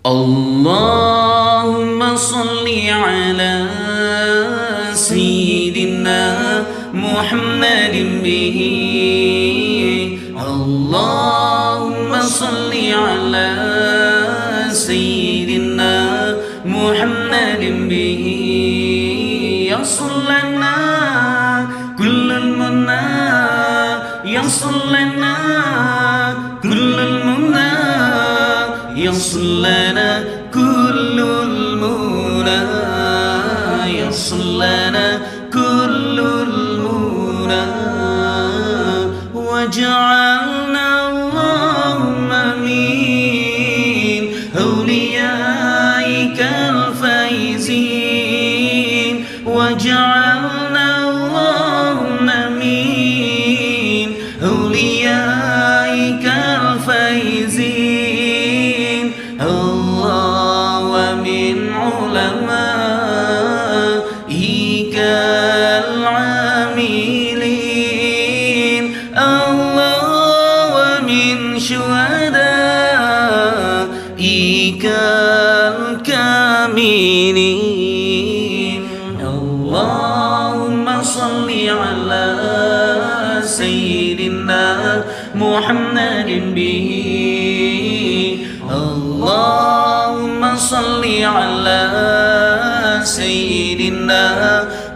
اللهم صل على سيدنا محمد به. اللهم صل على سيدنا محمد به. يصل لنا كل المنى، يصل لنا كل المنى، يصل لنا كل المنى، يصل لنا كل المنى. وجعلنا اللهم من أوليائك الفائزين، وجعلنا اللهم من أوليائك الفائزين. الله ومن علمائك العاملين، الله ومن شهدائك الكاملين. اللهم صل على سيدنا محمد به. اللهم صل على سيدنا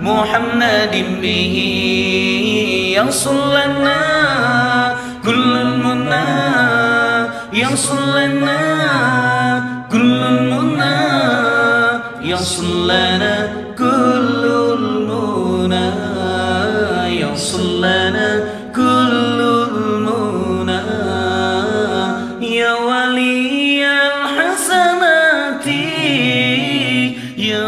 محمد به. يصل لنا كل المنى، يصل لنا كل المنى، يصل لنا كل المنى، يصل لنا كل المنى. يا ولي الحسنات، يا